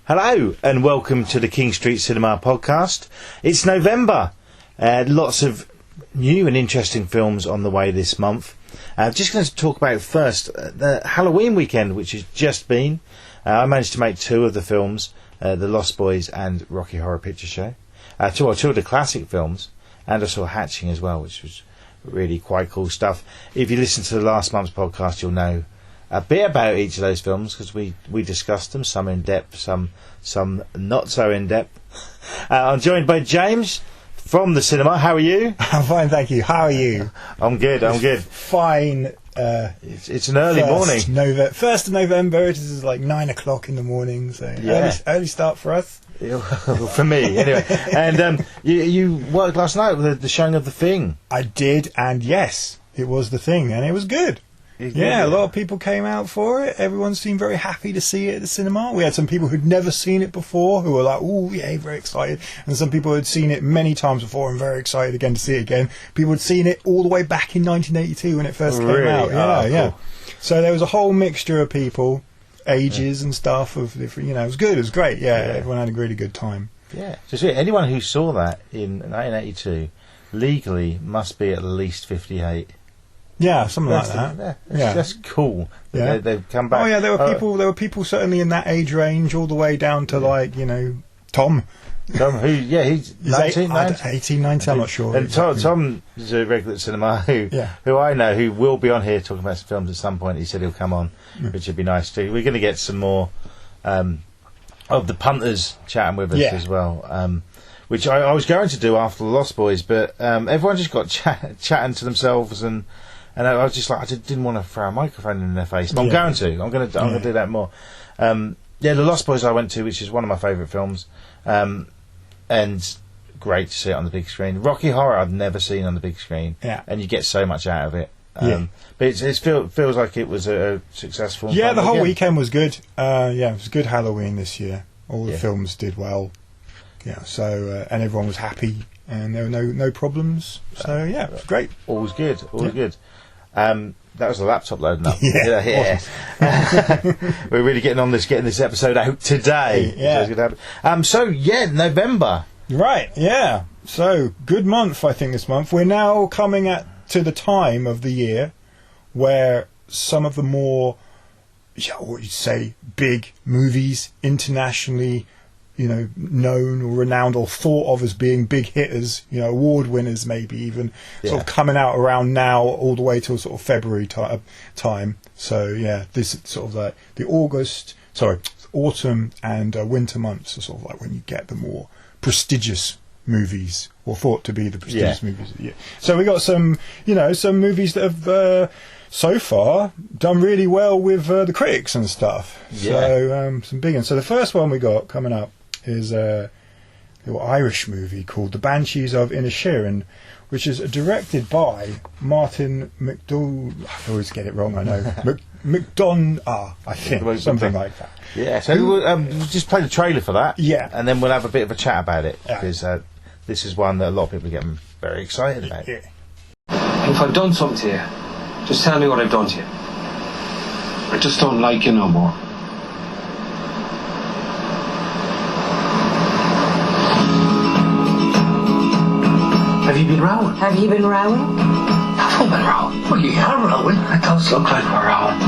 Hello and welcome to the King Street Cinema podcast. It's November. Lots of new and interesting films on the way this month. Just going to talk about first the Halloween weekend, which has just been. I managed to make two of the films, The Lost Boys and Rocky Horror Picture Show. Two of the classic films, and I saw Hatching as well, which was really quite cool stuff. If you listen to the last month's podcast, you'll know a bit about each of those films, because we discussed them, some in depth, some not so in depth. I'm joined by James from the cinema. How are you? I'm fine, thank you. How are you? I'm good. Fine. It's an early morning. 1st of November. It is like 9 o'clock in the morning, so yeah. early start for us. For me, anyway. And you worked last night with the showing of The Thing. I did, and yes, it was The Thing, and it was good. Yeah, a lot of people came out for it. Everyone seemed very happy to see it at the cinema. We had some people who'd never seen it before who were like, "Oh, yeah, very excited." And some people who'd seen it many times before and very excited again to see it again. People had seen it all the way back in 1982 when it first came out. Yeah. Cool. So there was a whole mixture of people, ages and stuff of different. It was good. It was great. Yeah, everyone had a really good time. Yeah. So anyone who saw that in 1982 legally must be at least 58. Yeah, something like that. That's cool. Yeah. They've come back. Oh yeah, there were people certainly in that age range, all the way down to Tom. Tom, he's 19, 18, 19, I'm not sure. And Tom is a regular at cinema who I know, who will be on here talking about some films at some point. He said he'll come on, which would be nice too. We're going to get some more of the punters chatting with us as well. Which I was going to do after The Lost Boys, but everyone just got chatting to themselves, and I was just like, I didn't want to throw a microphone in their face, but I'm going to do that more. The Lost Boys I went to, which is one of my favourite films, and great to see it on the big screen. Rocky Horror I've never seen on the big screen, and you get so much out of it. But it feels like it was a successful. Yeah, the whole weekend was good. It was a good Halloween this year. All the films did well. Yeah, so and everyone was happy, and there were no problems. So it was great. All's good. Good. That was the laptop loading up. We're really getting this episode out today. November. Right. Yeah. So good month, I think, this month. We're now coming to the time of the year where some of the more, what you'd say, big movies internationally, known or renowned or thought of as being big hitters, award winners maybe even, sort of coming out around now all the way till sort of February time. So this is sort of like the autumn and winter months are sort of like when you get the more prestigious movies, or thought to be the prestigious movies of the year. So we got some movies that have so far done really well with the critics and stuff. So some big ones. So the first one we got coming up is a little Irish movie called The Banshees of Inisherin, which is directed by Martin McDowell. I always get it wrong, I know. I think, something like that. Yeah, so we'll just play the trailer for that. Yeah. And then we'll have a bit of a chat about it, because this is one that a lot of people are getting very excited about. Yeah. If I've done something to you, just tell me what I've done to you. I just don't like you no more. Have you been rowing? Have you been rowing? Have I been rowing? Well, you are rowing. It does look like we're rowing.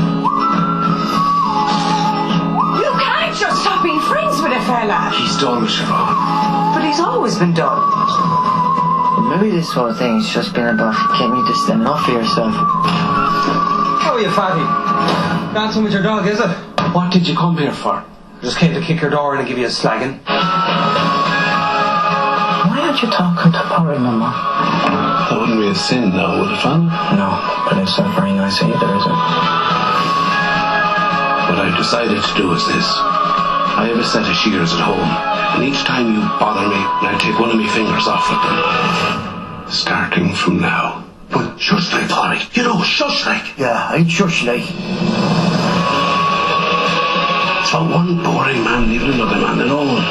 You can't just stop being friends with a fella. He's done, Siobhan. But he's always been done. Maybe this whole thing's just been about getting you to stand up for yourself. How are you, fatty? Dancing with your dog, is it? What did you come here for? I just came to kick your door in and give you a slagging. Why aren't you talking to Porry no more? That wouldn't be a sin, though, would it, Fan? No, but it's not very nice either, is it? What I've decided to do is this. I have a set of shears at home, and each time you bother me, I take one of my fingers off with them. Starting from now. But shush like, Porry. Shush like. Yeah, I'd shush like. It's for one boring man leaving another man alone.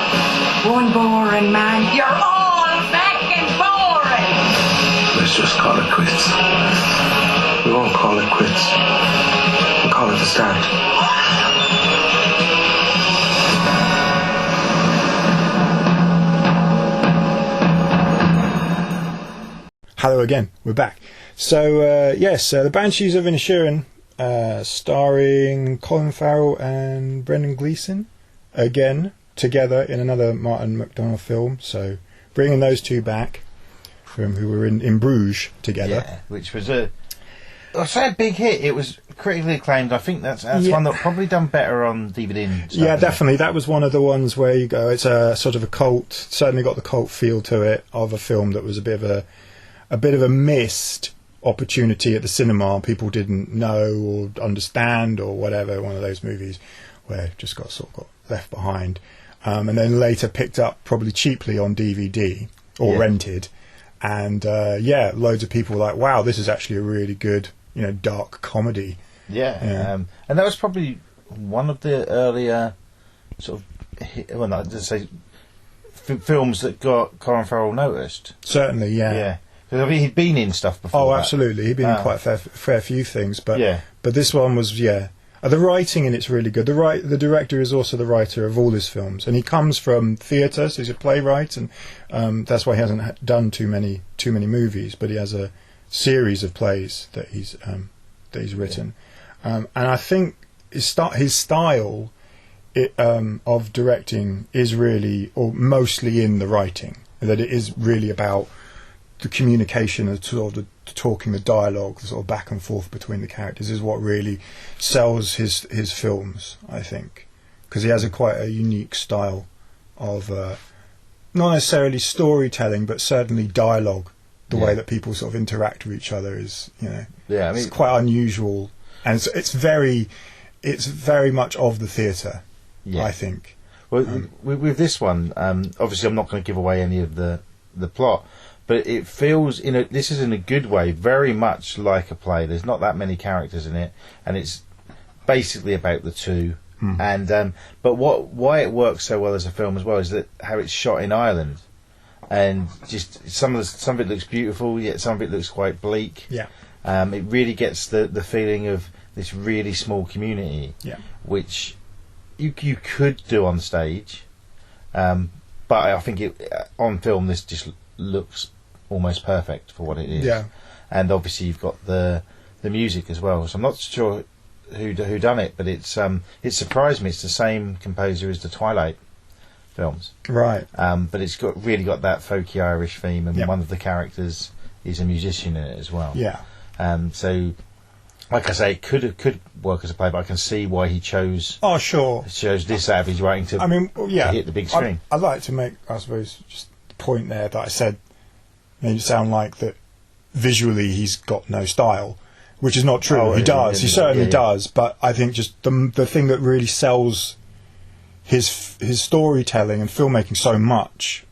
One boring man. You're all fucking boring. Let's just call it quits. We won't call it quits. We'll call it the start. Hello again, we're back. So, yes, The Banshees of Inisherin, starring Colin Farrell and Brendan Gleeson, again, together in another Martin McDonagh film. So, bringing those two back, from who were in Bruges together. Yeah, which was a big hit. It was critically acclaimed. I think that's one that probably done better on DVD and stuff. Yeah, definitely. That was one of the ones where you go, it's a sort of a cult, certainly got the cult feel to it, of a film that was a bit of a missed opportunity at the cinema. People didn't know or understand or whatever. One of those movies where it just got left behind, and then later picked up probably cheaply on DVD or rented. And loads of people were like, wow, this is actually a really good, dark comedy. Yeah. And that was probably one of the earlier sort of films that got Colin Farrell noticed. Certainly, yeah. Yeah. Because he'd been in stuff before. Oh, absolutely. He'd been in quite a fair few things. But this one was, the writing in it's really good. The director is also the writer of all his films, and he comes from theatre, so he's a playwright, and that's why he hasn't done too many movies. But he has a series of plays that he's written, and I think his style of directing is really, or mostly, in the writing. That it is really about the communication of sort of the talking, the dialogue, the sort of back and forth between the characters is what really sells his films, I think, because he has quite a unique style of not necessarily storytelling, but certainly dialogue. The way that people sort of interact with each other is, it's quite unusual, and it's very much of the theatre, I think. Well, with this one, obviously, I'm not going to give away any of the plot. But it feels, this is in a good way, very much like a play. There's not that many characters in it, and it's basically about the two. And but why it works so well as a film as well is that how it's shot in Ireland, and just some of it looks beautiful, yet some of it looks quite bleak. Yeah. It really gets the feeling of this really small community, which you could do on stage, but I think on film this just looks almost perfect for what it is. Yeah. And obviously you've got the music as well. So I'm not sure who done it, but it surprised me. It's the same composer as the Twilight films. Right. But it's really got that folky Irish theme, and one of the characters is a musician in it as well. Yeah. So like I say, it could work as a play, but I can see why he chose. Oh, sure. Chose this out of his writing to hit the big screen. I'd like to make, I suppose, just point there that I said made it sound like that visually he's got no style, which is not true. Oh, he does. He certainly does. But I think just the thing that really sells his storytelling and filmmaking so much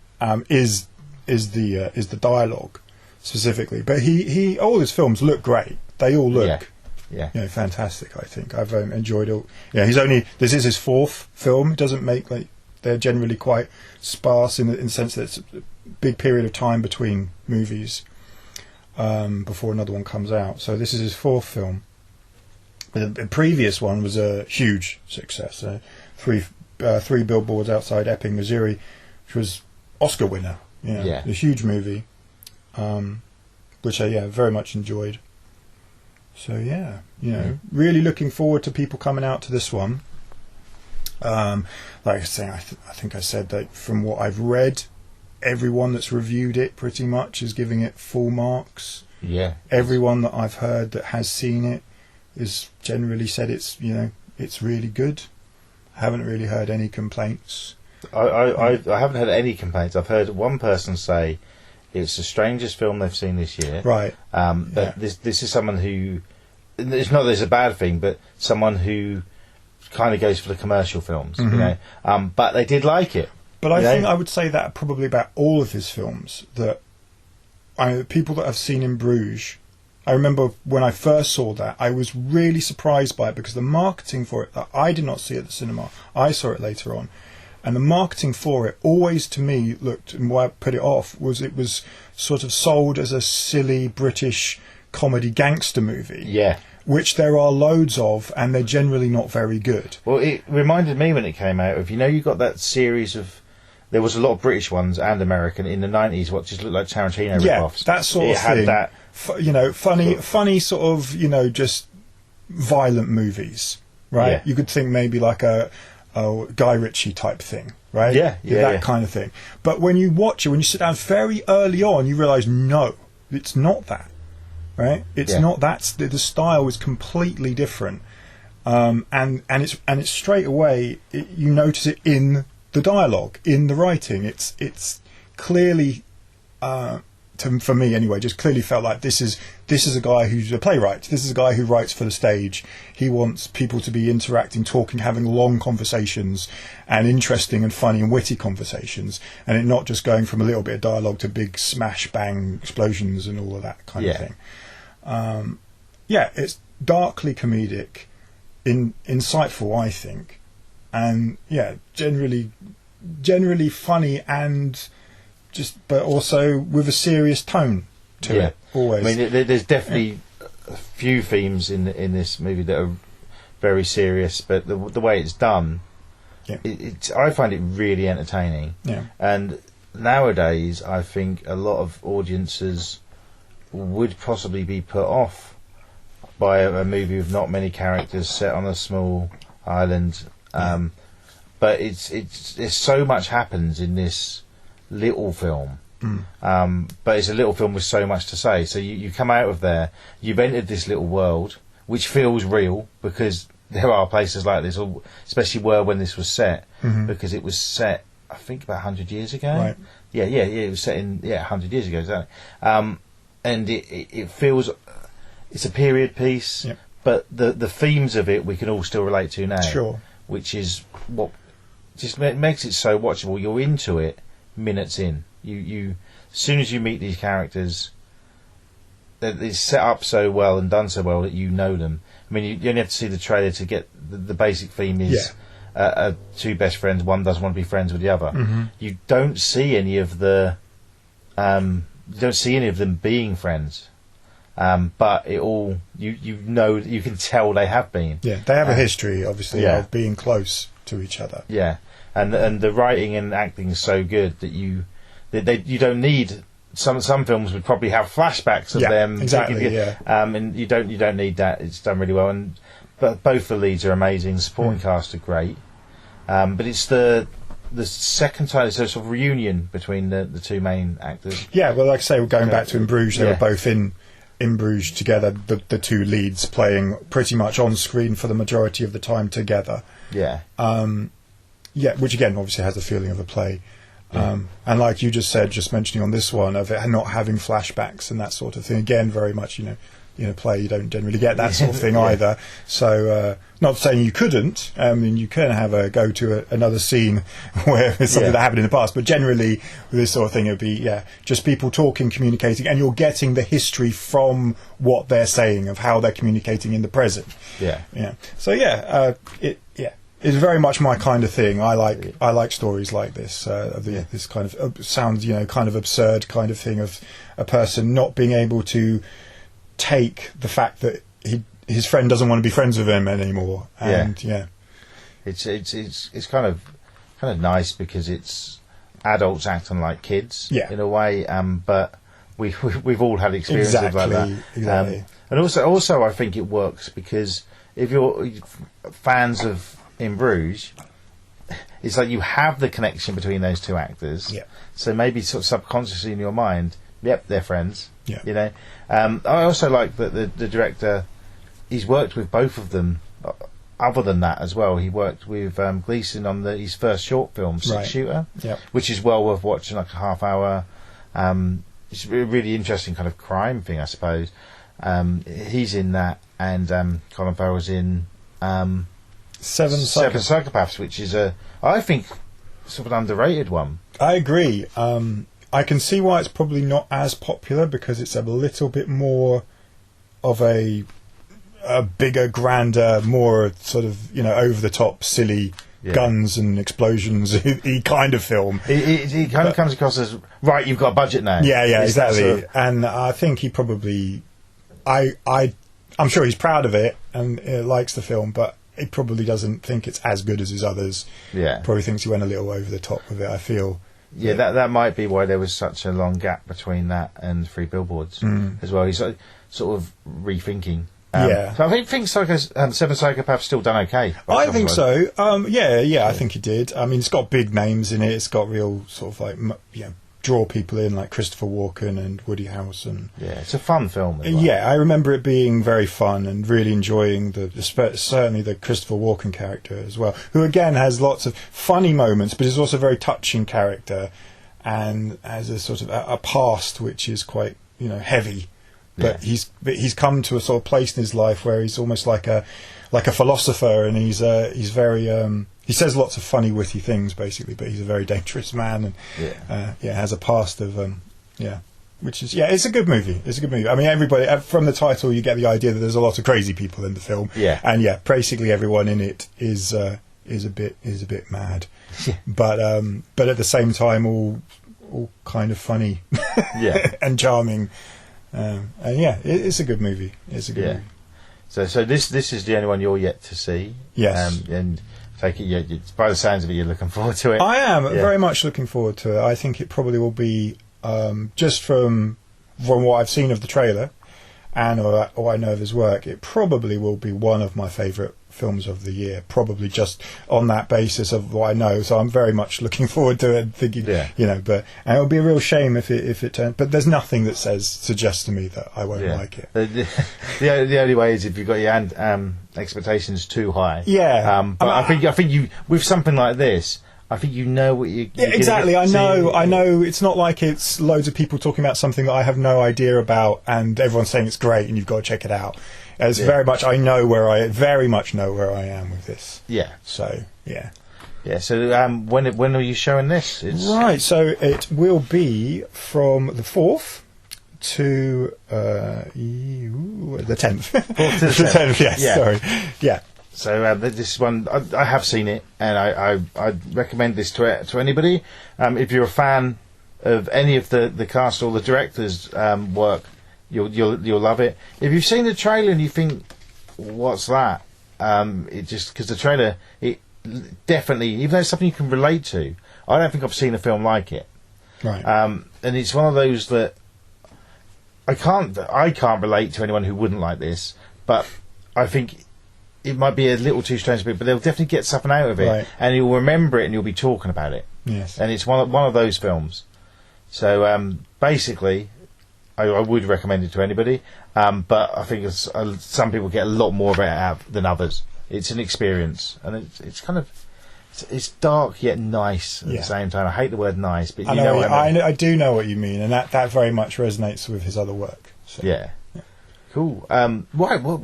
is the dialogue specifically. But he all his films look great. They all look fantastic. I think I've enjoyed all. Yeah, this is his fourth film. He doesn't make they're generally quite sparse in the sense that it's a big period of time between movies before another one comes out. So this is his fourth film. The previous one was a huge success. Three Billboards Outside Ebbing, Missouri, which was Oscar winner. A huge movie, which I very much enjoyed. So really looking forward to people coming out to this one. Like I say, I think I said that from what I've read, everyone that's reviewed it pretty much is giving it full marks. Yeah. Everyone that I've heard that has seen it is generally said it's really good. I haven't really heard any complaints. I haven't heard any complaints. I've heard one person say it's the strangest film they've seen this year. Right. But this is someone who, it's not that it's a bad thing, but someone who kind of goes for the commercial films, but they did like it. But I think I would say that probably about all of his films, that people that I've seen in Bruges, I remember when I first saw that, I was really surprised by it because the marketing for it, that I did not see at the cinema, I saw it later on, and the marketing for it always to me looked, and why I put it off, was it was sort of sold as a silly British comedy gangster movie. Yeah. Which there are loads of, and they're generally not very good. Well, it reminded me when it came out of, you got that series of there was a lot of British ones and American in the 90s, what just looked like Tarantino rip-offs. That sort of thing. Had that, funny sort of, just violent movies, right? Yeah. You could think maybe like a Guy Ritchie type thing, right? That kind of thing. But when you watch it, when you sit down very early on, you realise, no, it's not that, right? It's not that. The style is completely different. And it's straight away, you notice it in the dialogue, in the writing. It's clearly, for me anyway, just clearly felt like this is a guy who's a playwright. This is a guy who writes for the stage. He wants people to be interacting, talking, having long conversations, and interesting and funny and witty conversations, and it not just going from a little bit of dialogue to big smash bang explosions and all of that kind of thing. It's darkly comedic, insightful, I think, and generally funny, and but also with a serious tone to it always. I mean, there's definitely a few themes in this movie that are very serious, but the way it's done, I find it really entertaining. And nowadays I think a lot of audiences would possibly be put off by a movie with not many characters set on a small island, but it's so much happens in this little film, but it's a little film with so much to say. So you come out of there, you've entered this little world which feels real, because there are places like this, especially when this was set, because it was set, I think, about 100 years ago. Right. It was set in 100 years ago, exactly. And it feels, it's a period piece, but the themes of it we can all still relate to now. Sure. Which is what just makes it so watchable. You're into it minutes in. You as soon as you meet these characters, it's set up so well and done so well that you know them. I mean, you only have to see the trailer to get the basic theme is two best friends. One doesn't want to be friends with the other. You don't see any of the you don't see any of them being friends, but it all you know, you can tell they have been. They have a history, obviously, of being close to each other. And the writing and acting is so good that you don't need. Some films would probably have flashbacks of them, and you don't need that. It's done really well, but both the leads are amazing. The supporting cast are great, but it's the second time, it's a sort of reunion between the two main actors. Well, like I say, we're going back to In Bruges. They were both in Bruges together. The two leads playing pretty much on screen for the majority of the time together. Which again obviously has a feeling of a play. And like you just said, just mentioning on this one, of it not having flashbacks and that sort of thing, again, very much, in a play you don't generally get that sort of thing either. So not saying you couldn't, I mean, you can have go to another scene where it's something that happened in the past, but generally with this sort of thing it would be just people talking, communicating, and you're getting the history from what they're saying, of how they're communicating in the present. So it's very much my kind of thing. I like stories like this, this kind of sounds, kind of absurd kind of thing of a person not being able to take the fact that his friend doesn't want to be friends with him anymore. And it's kind of nice, because it's adults acting like kids in a way, but we've all had experiences like that. Exactly. And also I think it works because if you're fans of In Bruges, it's like you have the connection between those two actors. So maybe sort of subconsciously in your mind, they're friends. I also like that the director, he's worked with both of them. Other than that as well, he worked with Gleeson on his first short film, Six Shooter, which is well worth watching, like a half hour. It's a really interesting kind of crime thing, I suppose. He's in that, and Colin Farrell's in Seven Psychopaths, which is I think, sort of an underrated one. I agree. I can see why it's probably not as popular, because it's a little bit more of a bigger, grander, more sort of over the top, silly guns and explosions kind of film. He kind of comes across as, right, you've got a budget now. Exactly. Sort of... And I think he probably, I'm sure he's proud of it and likes the film, but he probably doesn't think it's as good as his others. Yeah. Probably thinks he went a little over the top with it, I feel. Yeah, that might be why there was such a long gap between that and Three Billboards as well. He's sort of rethinking. So I think Seven Psychopaths still done okay. I think so. I think it did. I mean, it's got big names in it. It's got real sort of like, draw people in, like Christopher Walken and Woody Harrelson. Yeah, it's a fun film as well. Yeah, I remember it being very fun and really enjoying certainly the Christopher Walken character as well, who again has lots of funny moments, but is also a very touching character and has a sort of a past which is quite heavy. But he's come to a sort of place in his life where he's almost like a philosopher, and he's very he says lots of funny, witty things basically. But he's a very dangerous man, and has a past of which is it's a good movie. It's a good movie. I mean, everybody from the title you get the idea that there's a lot of crazy people in the film. Yeah, and basically everyone in it is a bit mad, but at the same time all kind of funny, and charming. It's a good movie. It's a good movie. So this is the only one you're yet to see. Yes. And take it. By the sounds of it, you're looking forward to it. I am very much looking forward to it. I think it probably will be just from what I've seen of the trailer and or I know of his work. It probably will be one of my favourite films of the year. Probably just on that basis of what I know. So I'm very much looking forward to it. Thinking, but and it would be a real shame if it turned. But there's nothing that suggests to me that I won't like it. The only way is if you've got your expectations too high. Yeah. But I think you with something like this. I think you know what you're exactly. I know. It's not like it's loads of people talking about something that I have no idea about, and everyone's saying it's great, and you've got to check it out. It's very much. I very much know where I am with this. Yeah. So yeah. So when are you showing this? Right. So it will be from the 4th to the 10th. 4th to the 10th. Yes. Yeah. Sorry. Yeah. So this one, I have seen it, and I'd recommend this to anybody. If you're a fan of any of the cast or the director's work, you'll love it. If you've seen the trailer and you think, "What's that?" It just because the trailer, it definitely, even though it's something you can relate to, I don't think I've seen a film like it. Right. And it's one of those that I can't relate to anyone who wouldn't like this, but I think it might be a little too strange to people, but they'll definitely get something out of it, and you'll remember it, and you'll be talking about it. Yes, and it's one of those films. So basically, I would recommend it to anybody, but I think some people get a lot more of it out than others. It's an experience, and it's kind of it's dark yet nice at the same time. I hate the word nice, but I do know what you mean, and that very much resonates with his other work. So. Yeah. Cool. Right. Well,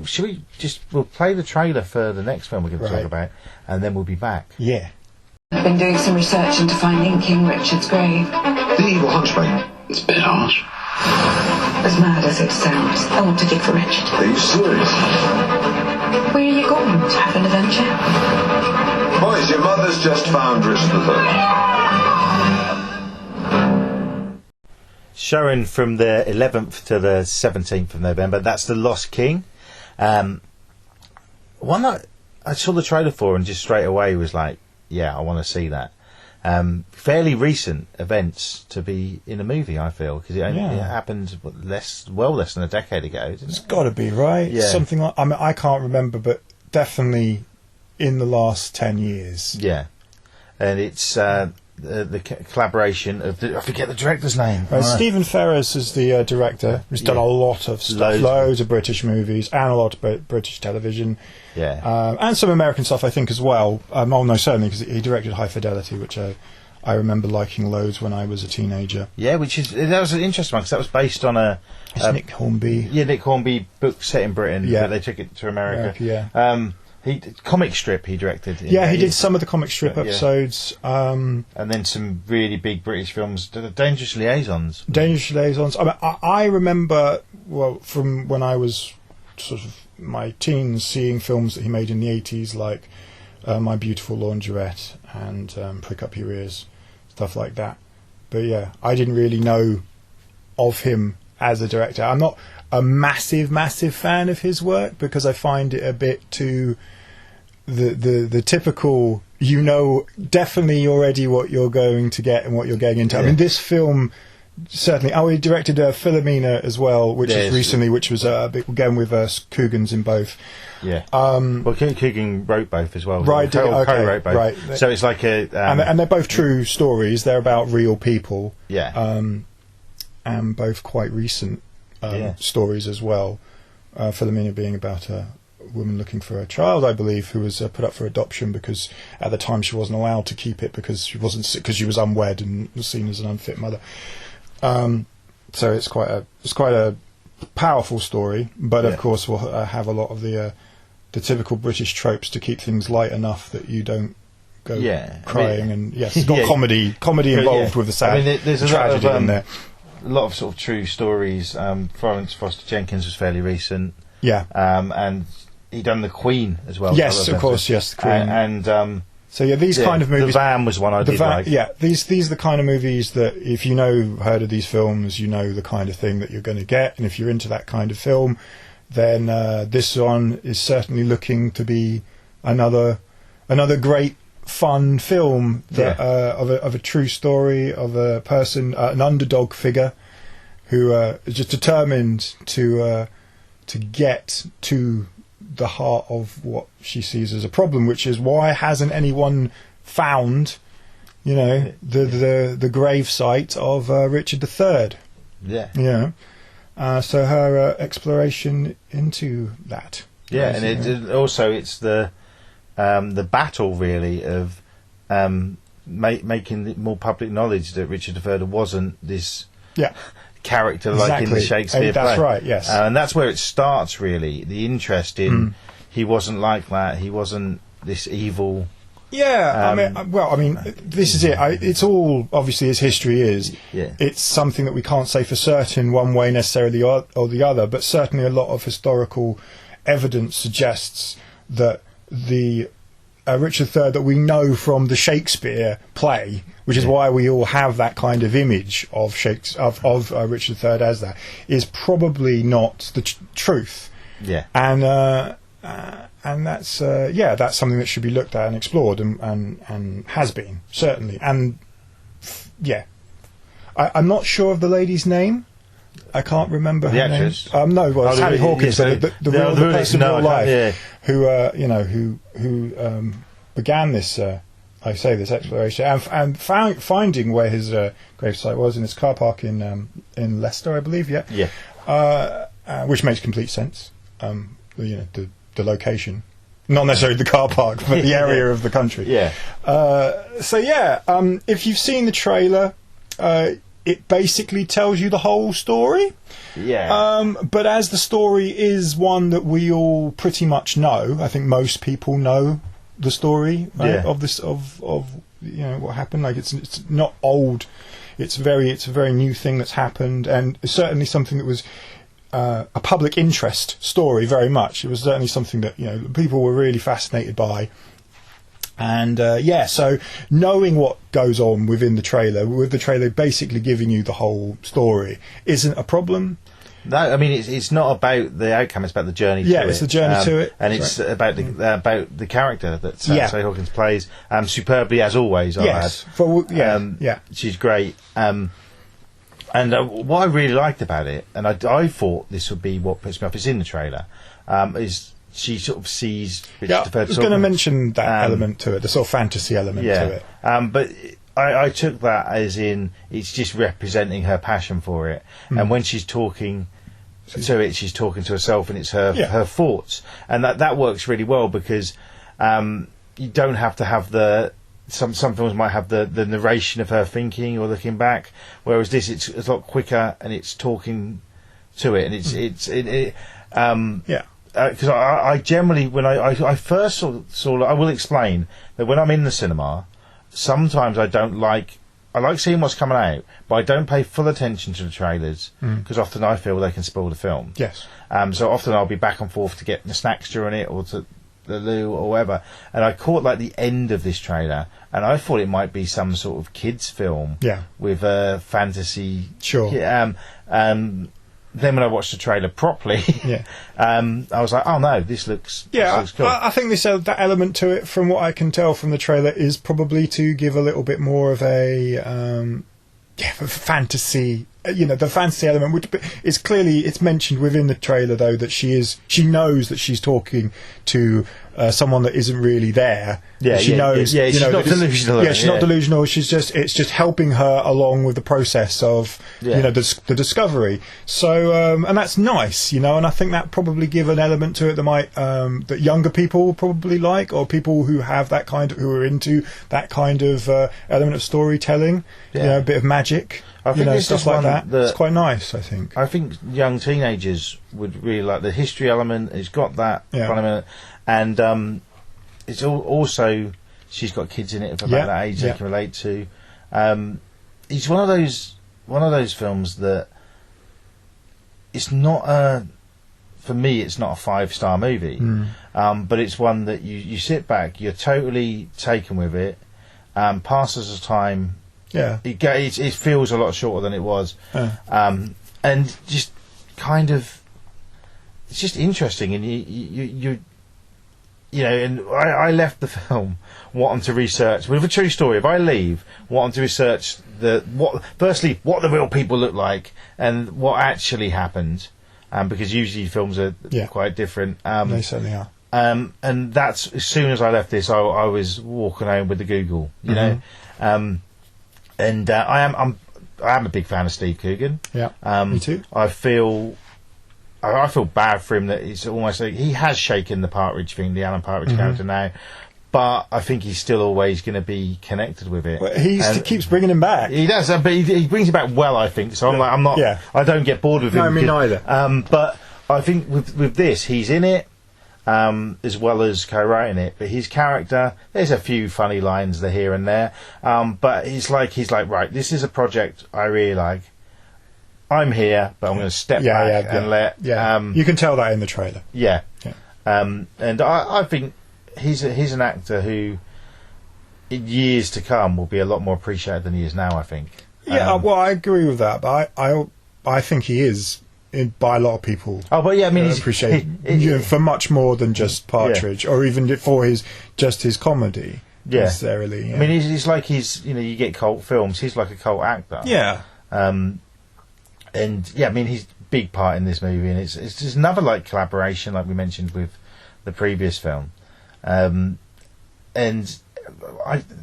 we'll play the trailer for the next film we're going to talk about, and then we'll be back. Yeah. I've been doing some research into finding King Richard's grave. The evil hunchback. It's a bit harsh. As mad as it sounds, I want to dig for Richard. Are you serious? Where are you going? To have an adventure? Boys, your mother's just found Richard III. Showing from the 11th to the 17th of November. That's The Lost King. One that I saw the trailer for and just straight away was like, yeah, I want to see that. Fairly recent events to be in a movie, I feel, because it happened less than a decade ago, didn't it? It's got to be, right? Yeah. Something like, I mean, I can't remember, but definitely in the last 10 years. Yeah. And it's the collaboration of I forget the director's name. Stephen Ferris is the director. He's done a lot of stuff, loads of British movies and a lot of British television. Yeah, and some American stuff, I think, as well. No, certainly, because he directed High Fidelity, which I remember liking loads when I was a teenager. Yeah, that was an interesting one because that was based on Nick Hornby. Yeah, Nick Hornby book set in Britain. Yeah, but they took it to America. Comic strip he directed. He did some of the comic strip episodes. And then some really big British films. Dangerous Liaisons. I mean, I remember, from when I was sort of my teens, seeing films that he made in the 80s, like My Beautiful Laundrette and Prick Up Your Ears, stuff like that. But yeah, I didn't really know of him as a director. I'm not a massive fan of his work because I find it a bit too the typical, definitely already what you're going to get and what you're getting into. I mean, this film certainly. He directed Philomena as well, which is recently, which was again with Coogan's in both. Yeah. Well, Coogan wrote both as well. Right. Co-wrote both. Right. So it's like a and they're both true stories. They're about real people. Yeah. And both quite recent stories as well. Philomena being about a woman looking for a child, I believe, who was put up for adoption because at the time she wasn't allowed to keep it because she was unwed and was seen as an unfit mother. So it's quite a powerful story, but of course we'll have a lot of the typical British tropes to keep things light enough that you don't go crying. And yes, it's got comedy involved with the sad there's a tragedy lot of, in there. A lot of sort of true stories. Florence Foster Jenkins was fairly recent. Yeah. And he done The Queen as well. Yes, of course. Yes, The Queen. And so yeah, these kind of movies. The Van was one I did like. Yeah, these are the kind of movies that if heard of these films, you know the kind of thing that you're going to get, and if you're into that kind of film, then this one is certainly looking to be another great fun film that of a true story of a person, an underdog figure who is just determined to get to the heart of what she sees as a problem, which is why hasn't anyone found, the grave site of Richard III? Yeah. Yeah. So her exploration into that. Yeah, and it's the battle really of making more public knowledge that Richard III wasn't this character like in the Shakespeare play. That's right, yes. And that's where it starts really, the interest in he wasn't like that, he wasn't this evil. Yeah, this is it. It's all, obviously, as history is. Yeah. It's something that we can't say for certain one way necessarily or the other, but certainly a lot of historical evidence suggests that the Richard III that we know from the Shakespeare play, which is why we all have that kind of image of Richard III as that, is probably not the truth. Yeah. And that's something that should be looked at and explored and has been, certainly. And I'm not sure of the lady's name. I can't remember her name. Actress? No, well, it's Sally Hawkins, the person in real life who began this, this exploration and finding where his gravesite was in his car park in Leicester, I believe. Which makes complete sense. The location, not necessarily the car park, but the area of the country. Yeah. If you've seen the trailer, it basically tells you the whole story. Yeah. But as the story is one that we all pretty much know, I think most people know the story of this of what happened. Like it's not old. It's a very new thing that's happened, and certainly something that was a public interest story. Very much. It was certainly something that people were really fascinated by. And so knowing what goes on within the trailer, with the trailer basically giving you the whole story, isn't a problem. No, I mean it's not about the outcome; it's about the journey. To it. It's the journey to it, and it's about the character that Sally Hawkins plays superbly as always. Yes, she's great. And what I really liked about it, and I thought this would be what puts me off, is in the trailer, is she sort of sees Richard III. I was going to mention that element to it, the sort of fantasy element to it. But I took that as in it's just representing her passion for it, and when she's talking to it, she's talking to herself, and it's her thoughts, and that works really well because you don't have to have some films might have the narration of her thinking or looking back, whereas this it's a lot quicker and it's talking to it, and because I generally, when I first saw I will explain that when I'm in the cinema, sometimes I like seeing what's coming out, but I don't pay full attention to the trailers because often I feel they can spoil the film. Yes. So often I'll be back and forth to get the snacks during it or to the loo or whatever, and I caught the end of this trailer, and I thought it might be some sort of kids film with a fantasy. Sure. then when I watched the trailer properly, I was like, oh no, this looks cool. I think that element to it, from what I can tell from the trailer, is probably to give a little bit more of a fantasy. The fantasy element, which is clearly, it's mentioned within the trailer though that she knows that she's talking to someone that isn't really there. She knows. She's not delusional. She's not delusional. It's just helping her along with the process of the discovery. So and that's nice, and I think that probably give an element to it that might that younger people will probably like, or people who have who are into that kind of element of storytelling. A bit of magic. I think stuff like that. It's quite nice, I think. I think young teenagers would really like the history element. It's got that element, and it's also she's got kids in it of about that age they can relate to. It's one of those films that it's not for me. It's not a 5-star movie, but it's one that you sit back, you're totally taken with it, passes the time. Yeah, it feels a lot shorter than it was, and just kind of, it's just interesting. And you and I left the film wanting to research with a true story. If I leave wanting to research what the real people look like and what actually happened, because usually films are quite different. They certainly are. And that's, as soon as I left this, I was walking home with the Google, And I am a big fan of Steve Coogan. Yeah, me too. I feel bad for him that it's almost like he has shaken the Partridge thing, the Alan Partridge character now, but I think he's still always going to be connected with it. Well, he keeps bringing him back. He does, but he brings it back well, I think. So I'm not. Yeah. I don't get bored with him. No, me neither. But I think with this, he's in it. As well as co-writing it, but his character, there's a few funny lines there here and there, but he's like right, this is a project I really like, I'm here, but I'm going to step back and let you can tell that in the trailer. And I think he's an actor who in years to come will be a lot more appreciated than he is now, I think. Well, I agree with that, but I think he is by a lot of people. Oh, but yeah, I mean, appreciate for much more than just Partridge, or even for his comedy. Necessarily. I mean, he's like you get cult films. He's like a cult actor. And I mean, he's a big part in this movie, and it's just another collaboration, like we mentioned with the previous film. And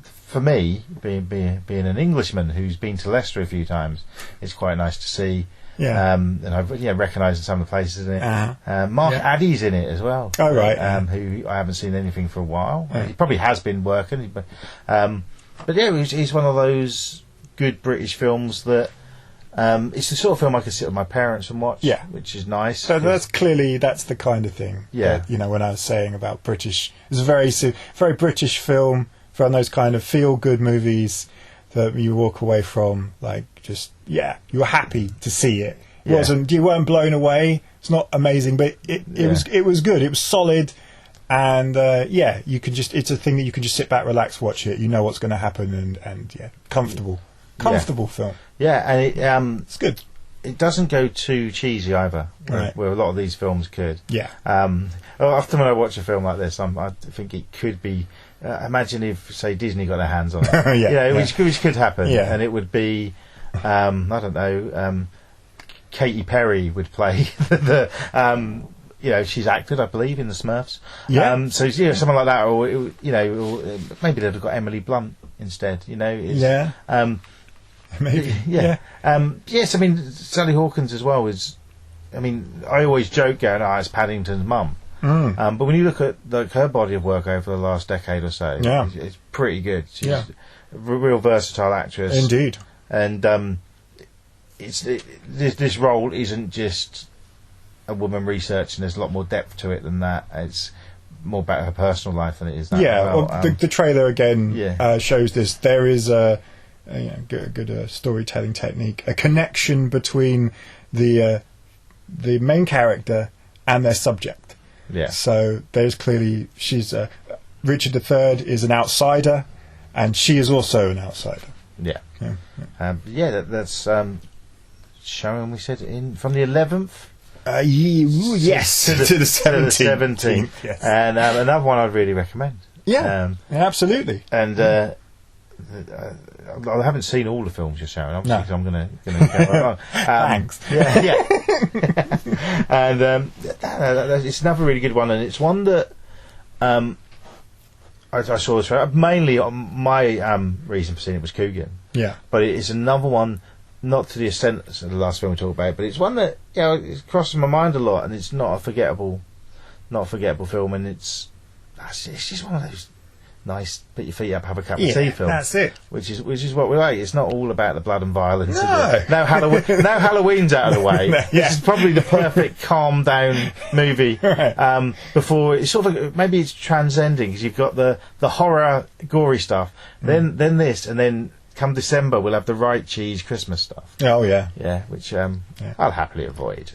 for me, being an Englishman who's been to Leicester a few times, it's quite nice to see. And I've recognised some of the places in it. Mark Addy's in it as well. Oh right. Who I haven't seen anything for a while. He probably has been working, but he's one of those good British films that it's the sort of film I could sit with my parents and watch. Which is nice. So that's the kind of thing. That, when I was saying about British, it's a very British film. For those kind of feel good movies that you walk away from you were happy to see it. You weren't blown away. It's not amazing, but it was good. It was solid, and you could it's a thing that you can just sit back, relax, watch it. You know what's going to happen, and comfortable film. And it's good. It doesn't go too cheesy either, where a lot of these films could. Often when I watch a film like this, I think it could be. Imagine if, say, Disney got their hands on it. Which could happen, and it would be. I don't know. Katy Perry would play she's acted, I believe, in the Smurfs. Something like that, or maybe they'd have got Emily Blunt instead. Maybe. Yes, I mean, Sally Hawkins as well is. I mean, I always joke going, it's Paddington's mum. But when you look at her body of work over the last decade or so, it's pretty good. She's a real versatile actress. Indeed. And this role isn't just a woman researching. There's a lot more depth to it than that. It's more about her personal life than it is that. The trailer again shows this. There is a good storytelling technique, a connection between the main character and their subject. So there's clearly Richard III is an outsider, and she is also an outsider. That's showing, we said, from the 11th. Yes, to the 17th. Yes. And another one I'd really recommend. Yeah, absolutely. And I haven't seen all the films you're showing, obviously, because I'm going to go on. Thanks. Yeah. And it's another really good one, and it's one that I saw this trailer. Mainly, my reason for seeing it was Coogan. Yeah. But it's another one, not to the extent of the last film we talked about, but it's one that it's crossing my mind a lot, and it's not a forgettable film, and it's just one of those nice, put your feet up, have a cup of tea film. That's it. Which is what we like. It's not all about the blood and violence. No Halloween's out of the way. This is probably the perfect calm down movie. Right. Before it's sort of maybe it's transcending, because you've got the horror, gory stuff, then this, and then come December we'll have the right cheese Christmas stuff. Oh yeah, which I'll happily avoid.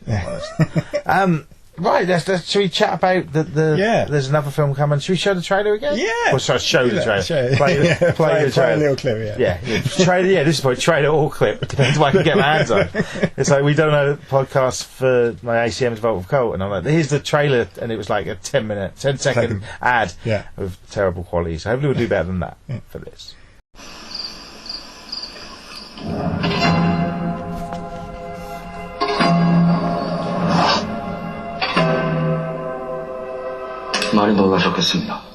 Right, should we chat about the there's another film coming. Should we show the trailer again? Yeah. Or sorry, show the trailer. Play the trailer. Play a little clip, Trailer, this point, trailer or clip. Depends what I can get my hands on. It's like, we don't know podcast for my ACM's Vault of Colt, and I'm like, here's the trailer, and it was like a 10-second ad of terrible quality. So hopefully we'll do better than that for this. 많이 놀라셨겠습니다.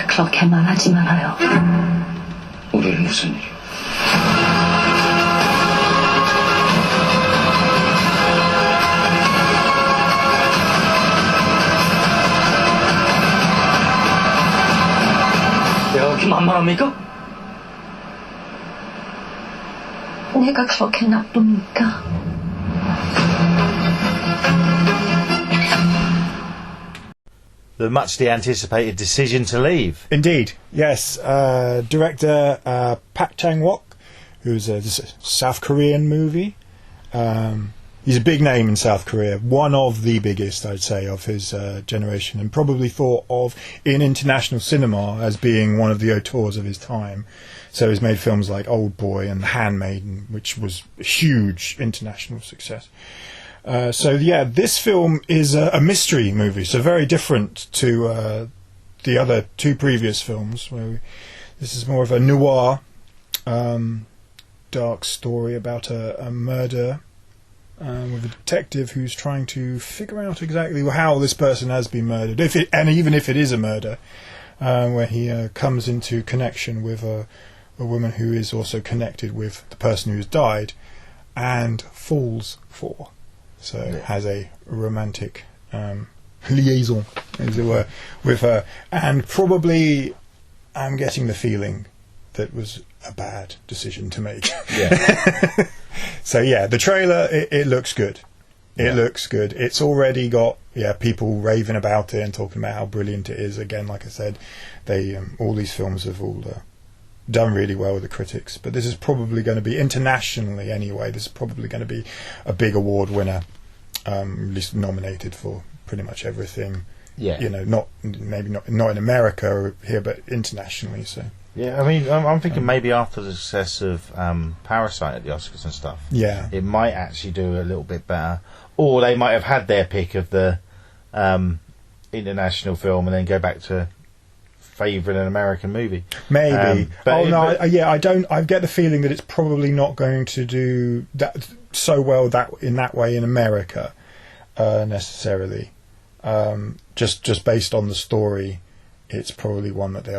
그렇게 말하지 말아요. 우리는 무슨 일? 내가 그렇게 만만합니까? 내가 그렇게 나쁩니까? The muchly anticipated decision to leave. Indeed, yes. Director Park Chang-wook, who's a South Korean movie. He's a big name in South Korea, one of the biggest, I'd say, of his generation, and probably thought of in international cinema as being one of the auteurs of his time. So he's made films like Old Boy and The Handmaiden, which was a huge international success. This film is a mystery movie, so very different to the other two previous films. This is more of a noir, dark story about a murder with a detective who's trying to figure out exactly how this person has been murdered, even if it is a murder, where he comes into connection with a woman who is also connected with the person who's died and falls for. So has a romantic liaison, as it were, with her. And probably, I'm getting the feeling that was a bad decision to make. Yeah. So the trailer, it looks good. It looks good. It's already got people raving about it and talking about how brilliant it is. Again, like I said, they all these films have all done really well with the critics, but this is probably going to be, internationally anyway, this is probably going to be a big award winner, at least nominated for pretty much everything. Not in America or here, but internationally. So I mean, I'm thinking maybe after the success of Parasite at the Oscars and stuff, it might actually do a little bit better, or they might have had their pick of the international film and then go back to favouring an American movie. Maybe. I don't. I get the feeling that it's probably not going to do that so well in that way in America necessarily. Just based on the story, it's probably one that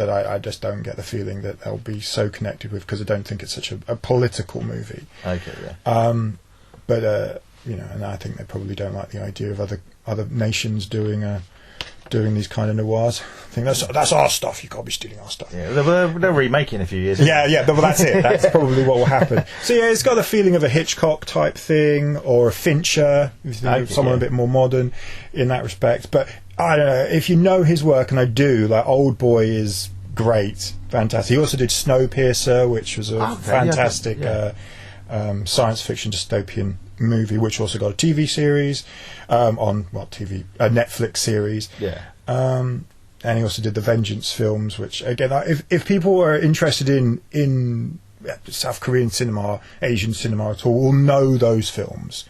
I just don't get the feeling that they'll be so connected with, because I don't think it's such a political movie. Okay. Yeah. And I think they probably don't like the idea of other nations doing doing these kind of noirs. I think that's our stuff. You can't be stealing our stuff. Yeah, they'll remake it in a few years. Yeah. Well, that's it. That's probably what will happen. So yeah, it's got the feeling of a Hitchcock type thing, or a Fincher, someone a bit more modern in that respect. But I don't know if you know his work, and I do. Like Old Boy is great, fantastic. He also did Snowpiercer, which was a fantastic science fiction dystopian movie, which also got a TV series on Netflix series. Yeah. And he also did the Vengeance films, which again, if people are interested in South Korean cinema, Asian cinema at all, will know those films.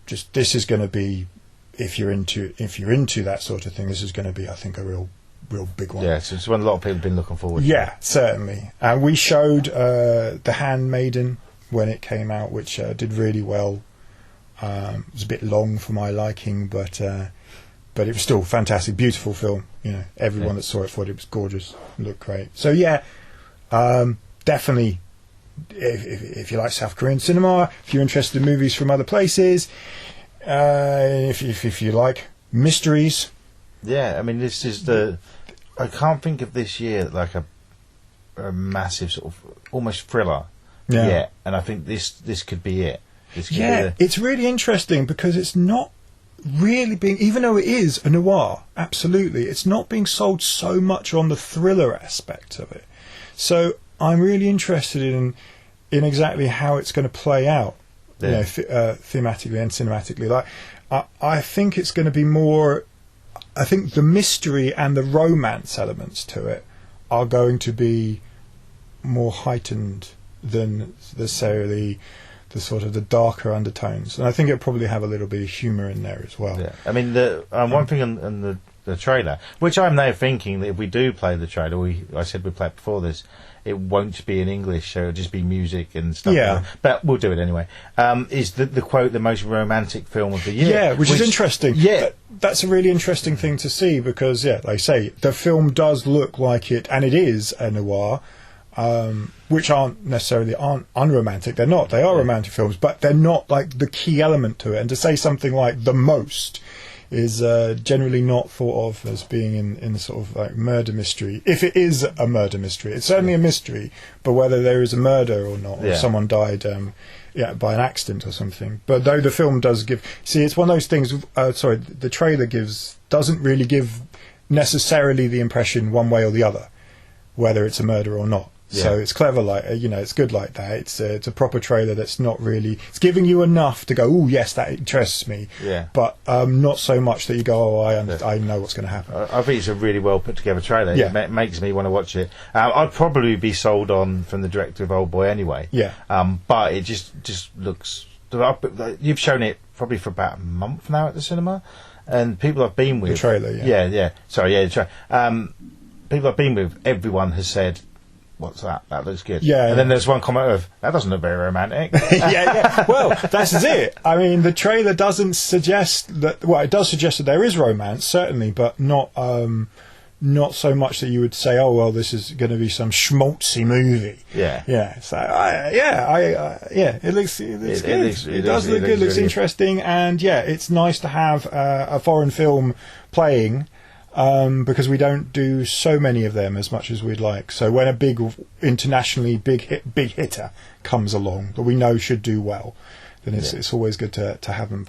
Just this is going to be, if you're into that sort of thing, this is going to be, I think, a real big one. Yeah, so it's one a lot of people have been looking forward to. Yeah, certainly. And we showed The Handmaiden when it came out, which did really well. It was a bit long for my liking, but it was still fantastic, beautiful film. Everyone that saw it thought it was gorgeous, looked great. So yeah, definitely, if you like South Korean cinema, if you're interested in movies from other places, if you like mysteries. Yeah, I mean, this is I can't think of this year like a massive sort of almost thriller. Yeah, and I think this could be it. It's really interesting because it's not really being, even though it is a noir, absolutely, it's not being sold so much on the thriller aspect of it. So I'm really interested in exactly how it's going to play out, thematically and cinematically. Like, I think it's going to be more. I think the mystery and the romance elements to it are going to be more heightened than necessarily the sort of the darker undertones, and I think it'll probably have a little bit of humour in there as well. Yeah, I mean, the one thing on the trailer, which I'm now thinking that if we do play the trailer, I said we'd play it before this, it won't be in English, so it'll just be music and stuff. Yeah, but we'll do it anyway. Is the quote the most romantic film of the year? Yeah, which is interesting. Yeah, that's a really interesting thing to see because, like I say, the film does look like it, and it is a noir. Which aren't necessarily unromantic. They're not. They are romantic films, but they're not like the key element to it. And to say something like the most is generally not thought of as being in the sort of like murder mystery. If it is a murder mystery, it's certainly a mystery. But whether there is a murder or not, or someone died by an accident or something. But though the film does it's one of those things. The trailer doesn't really give necessarily the impression one way or the other whether it's a murder or not. Yeah. So it's clever, it's good like that. It's a proper trailer that's not really. It's giving you enough to go, oh yes, that interests me. Yeah. But not so much that you go, I know what's going to happen. I think it's a really well put together trailer. Yeah. It makes me want to watch it. I'd probably be sold on from the director of Old Boy anyway. Yeah. But it just looks. You've shown it probably for about a month now at the cinema, and people I've been with. The trailer. Yeah. Sorry. Yeah. The trailer. People I've been with, everyone has said, what's that? That looks good. Yeah. And then there's one comment of, that doesn't look very romantic. Yeah. Well, that's it. I mean, the trailer doesn't suggest that. Well, it does suggest that there is romance, certainly, but not so much that you would say, oh well, this is going to be some schmaltzy movie. Yeah. Yeah. So it looks good. It does look good. Looks interesting, and it's nice to have a foreign film playing. Because we don't do so many of them as much as we'd like. So when a big internationally big hitter comes along that we know should do well, then it's always good to have them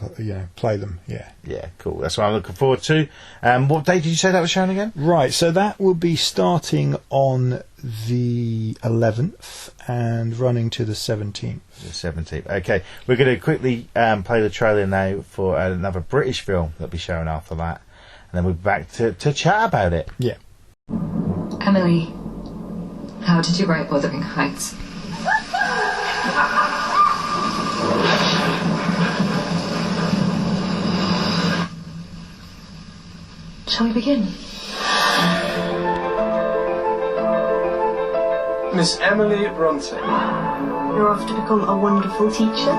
play them. Yeah, cool. That's what I'm looking forward to. What date did you say that was shown again? Right, so that will be starting on the 11th and running to the 17th. The 17th. Okay, we're going to quickly play the trailer now for another British film that'll be shown after that. And then we're back to chat about it. Yeah. Emily, how did you write Wuthering Heights? Shall we begin? Miss Emily Bronte. You're off to become a wonderful teacher.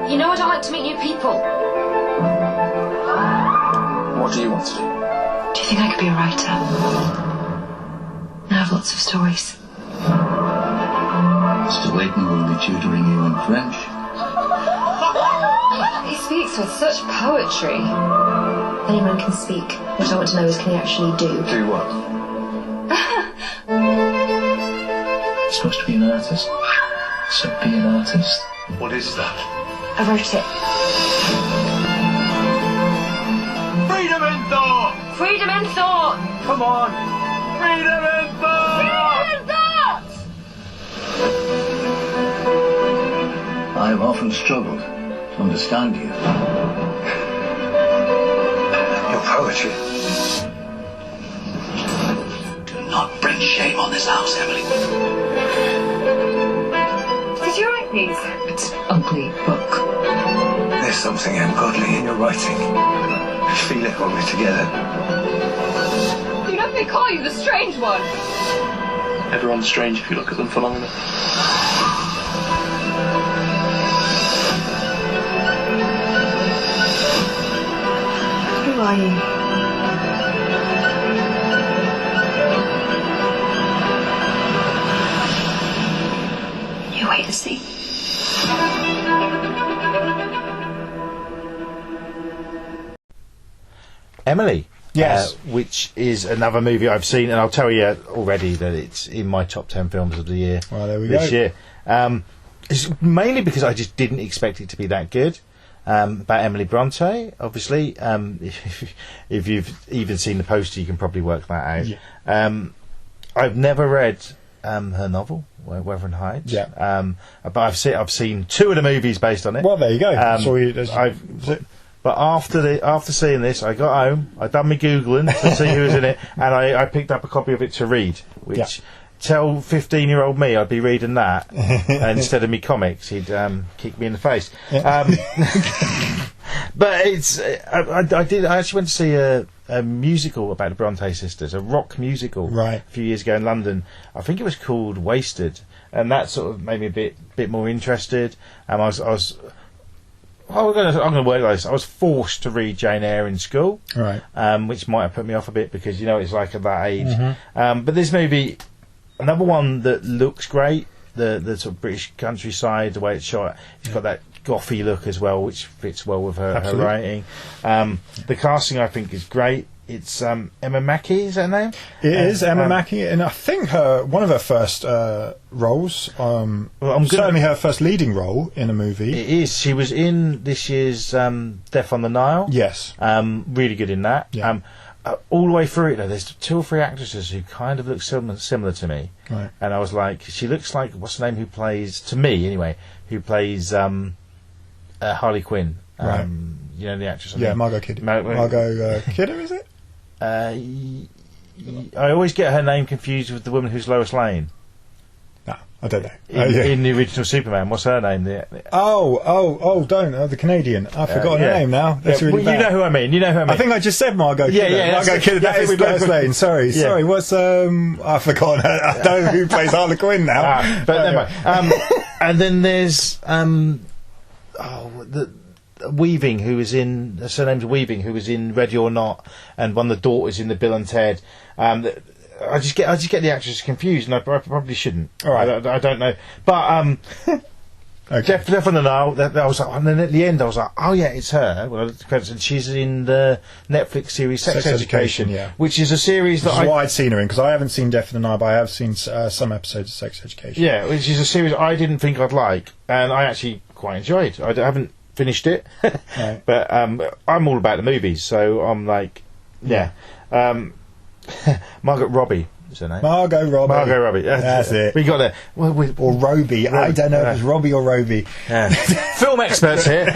You know, I don't like to meet new people. What do you want to do? Do you think I could be a writer? I have lots of stories. Mr. Layton will be tutoring you in French. He's speaks with such poetry. Anyone can speak. What I want to know is, can he actually do? Do what? You're supposed to be an artist. So be an artist. What is that? I wrote it. Freedom in thought! Freedom in thought! Come on! Freedom in thought! Freedom in thought! I've often struggled to understand you. Your poetry. Do not bring shame on this house, Emily. Did you write these? It's an ugly book. There's something ungodly in your writing. I feel it when we're together. You know they call you the strange one. Everyone's strange if you look at them for long enough. Who are you? You wait to see. Emily. Yes. Which is another movie I've seen, and I'll tell you already that it's in my top 10 films of the year. Well, there we this go. year. It's mainly because I just didn't expect it to be that good. About Emily Bronte, obviously. If you've even seen the poster, you can probably work that out. Yeah. I've never read her novel, Wuthering Heights. Yeah. But I've seen two of the movies based on it. Well, there you go. But after seeing this, I got home, I done my Googling to see who was in it, and I picked up a copy of it to read, which tell 15-year-old me I'd be reading that instead of me comics, he'd kick me in the face. But it's I actually went to see a musical about the Bronte sisters, a rock musical, right, a few years ago in London. I think it was called Wasted, and that sort of made me a bit more interested. I'm going to work like this. I was forced to read Jane Eyre in school, right, which might have put me off a bit because it's like at that age. Mm-hmm. But this movie, another one that looks great, the sort of British countryside, the way it's shot, it's got that gothy look as well, which fits well with her writing. The casting, I think, is great. It's Emma Mackey, is that her name? It is Emma Mackey, and I think one of her first roles, certainly her first leading role in a movie. It is. She was in this year's Death on the Nile. Yes. Really good in that. Yeah. All the way through it, though, there's two or three actresses who kind of look similar to me. Right. And I was like, she looks like, what's the name who plays, to me anyway, Harley Quinn. Right. You know the actress? Margot Kidder. Margot Kidder, is it? I always get her name confused with the woman who's Lois Lane. No, I don't know. In the original Superman, what's her name? The Canadian. I've forgotten her name now. That's really bad. You know who I mean. I think I just said Margot Kidder. Margot Kidder, that is Lois Lane. Sorry. What's I've forgotten her. I don't know who plays Harley Quinn now. But never mind. And then there's Weaving, who was in her surname's Weaving, who was in Ready or Not, and one of the daughters in the Bill and Ted. I just get the actresses confused, and I probably shouldn't. All right, I don't know, but okay. Death on the Nile. I was like, and then at the end, I was like, oh yeah, it's her. Well, the credits, and she's in the Netflix series Sex Education, which is a series I'd seen her in, because I haven't seen Death on the Nile, but I have seen some episodes of Sex Education. Yeah, which is a series I didn't think I'd like, and I actually quite enjoyed. I haven't finished it, right. But I'm all about the movies, so I'm like, Margot Robbie is her name. Margot Robbie. That's it. We got there. Or Robbie. I don't know if it's Robbie or Robbie. Film experts here.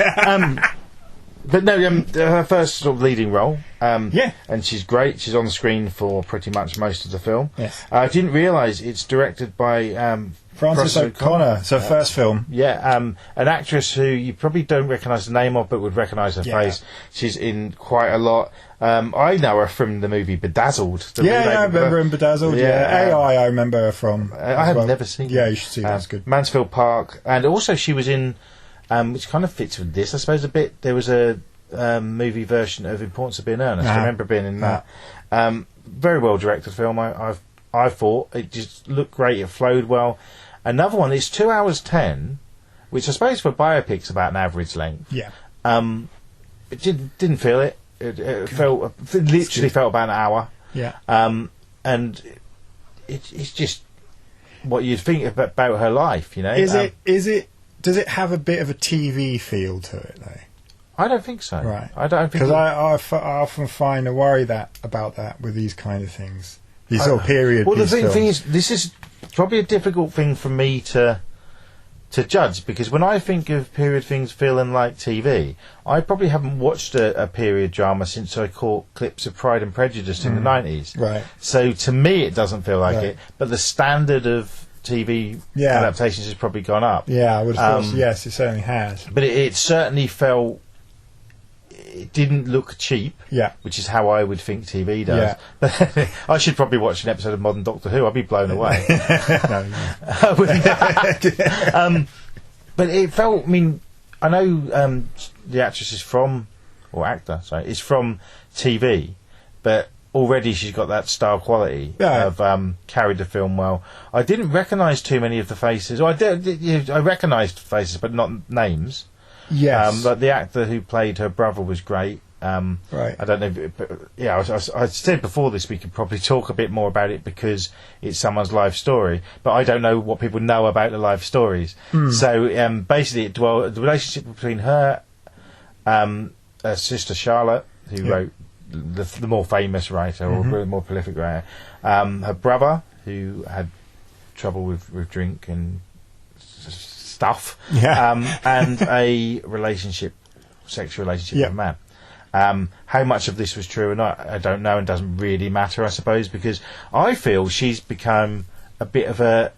But no, her first sort of leading role. And she's great. She's on the screen for pretty much most of the film. Yes. I didn't realise it's directed by Frances O'Connor. It's her first film. Yeah, an actress who you probably don't recognise the name of, but would recognise her face. She's in quite a lot. I know her from the movie Bedazzled. I remember in Bedazzled. AI, I remember her from. I have never seen. Yeah, you should see that. That's good. Mansfield Park, and also she was in, which kind of fits with this, I suppose, a bit. There was a movie version of Importance of Being Earnest. I remember being in that. Very well directed film. I thought it just looked great. It flowed well. Another one is 2 hours 10, which I suppose for biopics about an average length. Yeah. It didn't feel it. It literally felt about an hour. Yeah. And it's just what you'd think about her life, you know. Does it have a bit of a TV feel to it though? I don't think so. Right. I don't think, because I often find a worry about that with these kind of things, these sort of period. Well, the films. thing is, this is probably a difficult thing for me to judge, because when I think of period things feeling like TV, I probably haven't watched a period drama since I caught clips of Pride and Prejudice in the 90s. Right. So to me, it doesn't feel like it. But the standard of TV adaptations has probably gone up. Yeah, I would have thought. Yes, it certainly has. But it certainly felt. It didn't look cheap, which is how I would think TV does. But I should probably watch an episode of Modern Doctor Who. I'd be blown away. But it felt. I mean, I know the actress is from, or actor, sorry, is from TV, but already she's got that star quality of carried the film well. I didn't recognise too many of the faces. I recognised faces, but not names. Yes. But the actor who played her brother was great. Right. I don't know. I said before this we could probably talk a bit more about it because it's someone's life story, but I don't know what people know about the life stories. So basically, the relationship between her sister Charlotte, who wrote the more famous writer or the more prolific writer, her brother who had trouble with drink and stuff, and a sexual relationship with a man. How much of this was true or not, I don't know, and doesn't really matter, I suppose, because I feel she's become a bit of a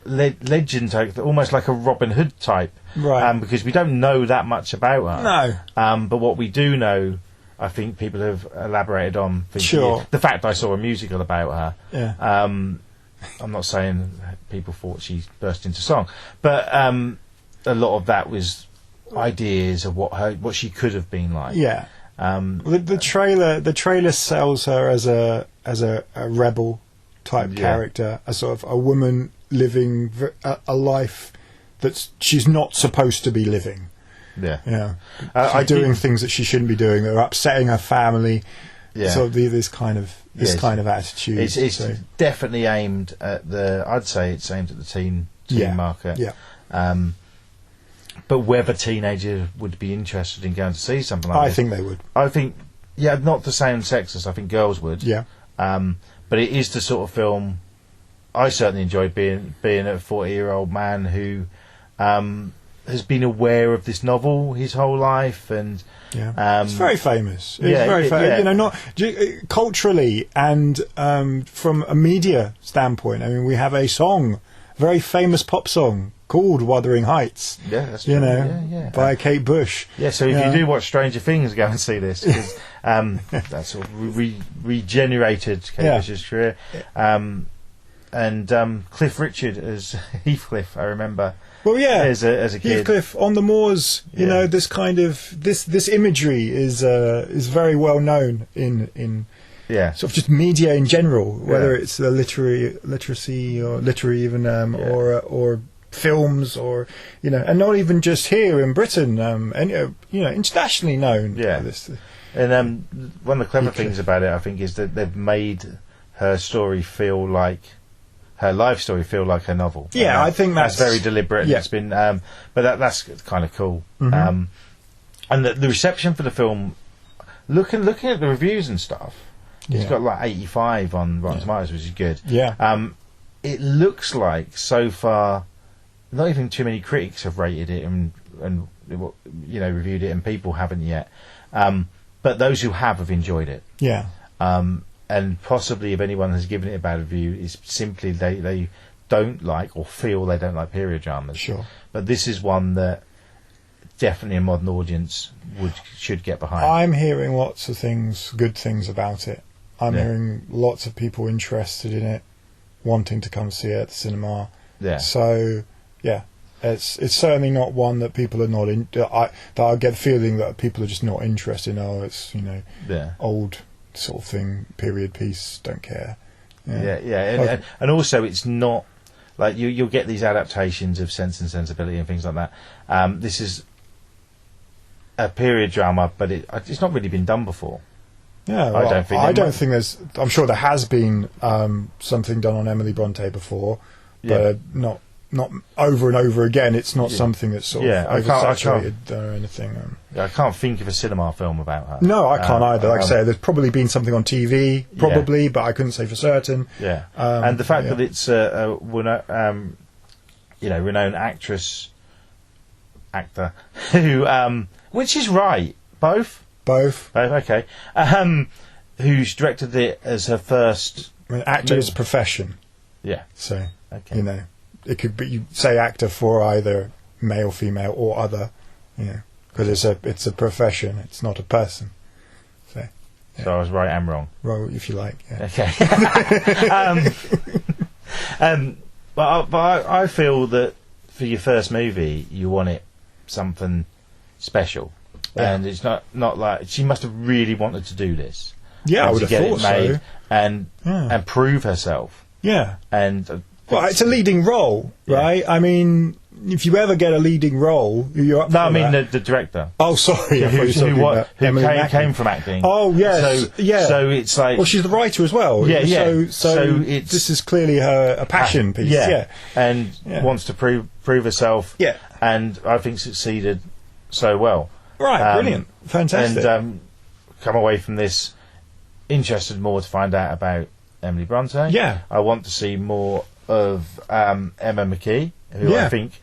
legend type, almost like a Robin Hood type, right? Because we don't know that much about her. No. But what we do know, I think people have elaborated on. Sure. The fact I saw a musical about her. Yeah. I'm not saying people thought she burst into song, but a lot of that was ideas of what she could have been like. Yeah. The trailer sells her as a rebel type character, a sort of a woman living a life that she's not supposed to be living. Yeah. She's doing things that she shouldn't be doing, that are upsetting her family. Yeah. So this kind of attitude. It's definitely aimed at I'd say it's aimed at the teen market. Yeah. But whether teenagers would be interested in going to see something like this, I think they would. I think, not to sound sexist, I think girls would. Yeah. But it is the sort of film I certainly enjoyed being a 40-year-old man who has been aware of this novel his whole life, and it's very famous. It's very famous. You know, not culturally and from a media standpoint. I mean, we have a very famous pop song called "Wuthering Heights." Yeah, that's true. By Kate Bush. Yeah, so if you do watch Stranger Things, go and see this, because that sort of regenerated Kate Bush's career. And Cliff Richard as Heathcliff, I remember. Well, as a kid. Heathcliff on the moors. You know, this kind of this imagery is very well known in sort of just media in general, whether it's the literacy or literary even or films, or and not even just here in Britain, and internationally known. Yeah. This. And one of the clever things about it, I think, is that they've made her life story feel like her novel. Yeah, I think that's very deliberate. And it's been, but that's kind of cool. And the reception for the film, looking at the reviews and stuff, it's got like 85 on Rotten Tomatoes, which is good. Yeah. It looks like so far, not even too many critics have rated it and reviewed it, and people haven't yet. But those who have enjoyed it. Yeah. And possibly if anyone has given it a bad review, it's simply they don't like or feel they don't like period dramas. Sure. But this is one that definitely a modern audience should get behind. I'm hearing lots of good things about it. I'm hearing lots of people interested in it, wanting to come see it at the cinema. Yeah. So, it's certainly not one that people are not in. I get the feeling that people are just not interested. It's old sort of thing, period piece, don't care. And also it's not like you'll get these adaptations of Sense and Sensibility and things like that. This is a period drama, but it's not really been done before. Yeah, well, I don't think there's. I'm sure there has been something done on Emily Bronte before, but not over and over again. It's not something that's sort of oversaturated or anything. I can't think of a cinema film about her. No, I can't either. Like I say, there's probably been something on TV, but I couldn't say for certain. Yeah, and the fact that it's a renowned actor who, which is right, both. Okay. Who's directed it as her first... I mean, actor is a profession. Yeah. So, it could be... You say actor for either male, female, or other, because it's a profession, it's not a person. So I was right and wrong. Well, if you like, yeah. Okay. But I feel that for your first movie, you want it something special. Yeah. And it's not like she must have really wanted to do this. Yeah, I would have thought so. And prove herself. Yeah. And it's a leading role, right? I mean, if you ever get a leading role, you're up for that. The director. Oh, sorry. Who came from acting. Oh, yes. So it's like... Well, she's the writer as well. Yeah. So this is clearly a passion piece. Yeah. And wants to prove herself. Yeah. And I think succeeded so well. Right, brilliant. Fantastic. And come away from this interested more to find out about Emily Bronte. Yeah. I want to see more of Emma McKee, who I think,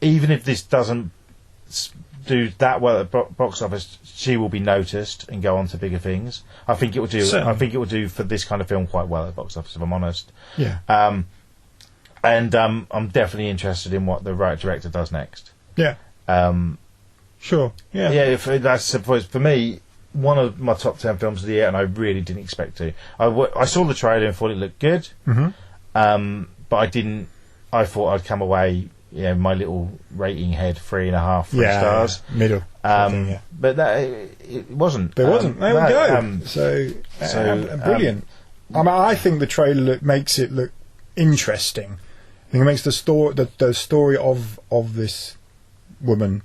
even if this doesn't do that well at box office, she will be noticed and go on to bigger things. I think it will do. Certainly. I think it will do for this kind of film quite well at box office, if I'm honest. Yeah. And I'm definitely interested in what the right director does next. Yeah. Sure. Yeah. Yeah. For me, one of my top 10 films of the year, and I really didn't expect to. I saw the trailer and thought it looked good. Mm-hmm. But I didn't. I thought I'd come away, my little rating head 3.5 stars. Middle. But it wasn't. There wasn't. There we go. So brilliant. I think the trailer makes it look interesting. I think it makes the story of this woman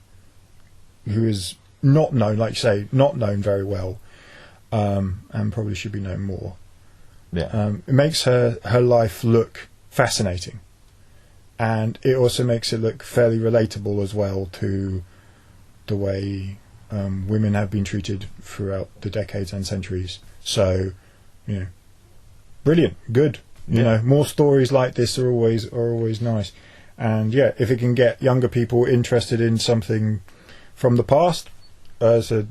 who is not known, like you say, not known very well, and probably should be known more. Yeah. It makes her life look fascinating, and it also makes it look fairly relatable as well to the way women have been treated throughout the decades and centuries. So, brilliant, good. More stories like this are always nice, and if it can get younger people interested in something from the past, also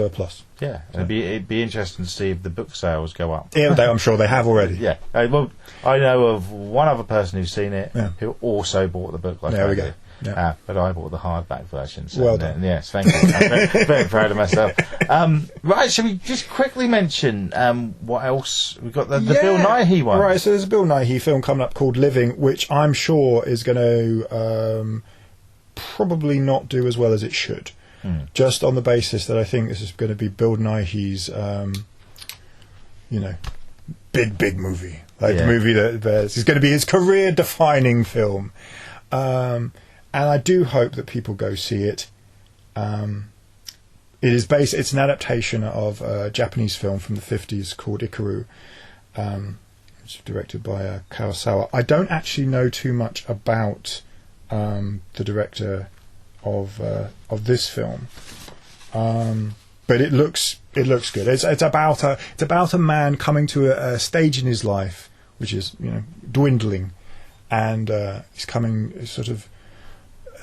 a plus. Yeah, it'd be interesting to see if the book sales go up. Yeah, I'm sure they have already. Yeah, well, I know of one other person who's seen it who also bought the book. There we go. Yeah. But I bought the hardback version. So well done. Yes, thank you. I'm very, very proud of myself. Right, shall we just quickly mention what else? We've got the Bill Nighy one. Right, so there's a Bill Nighy film coming up called Living, which I'm sure is going to probably not do as well as it should. Just on the basis that I think this is going to be Bill Nighy's, big movie. The movie that is going to be his career-defining film. And I do hope that people go see it. It's an adaptation of a Japanese film from the 50s called Ikaru. It's directed by Kurosawa. I don't actually know too much about the director of this film, but it looks good. It's about a man coming to a stage in his life which is dwindling, and he's coming sort of.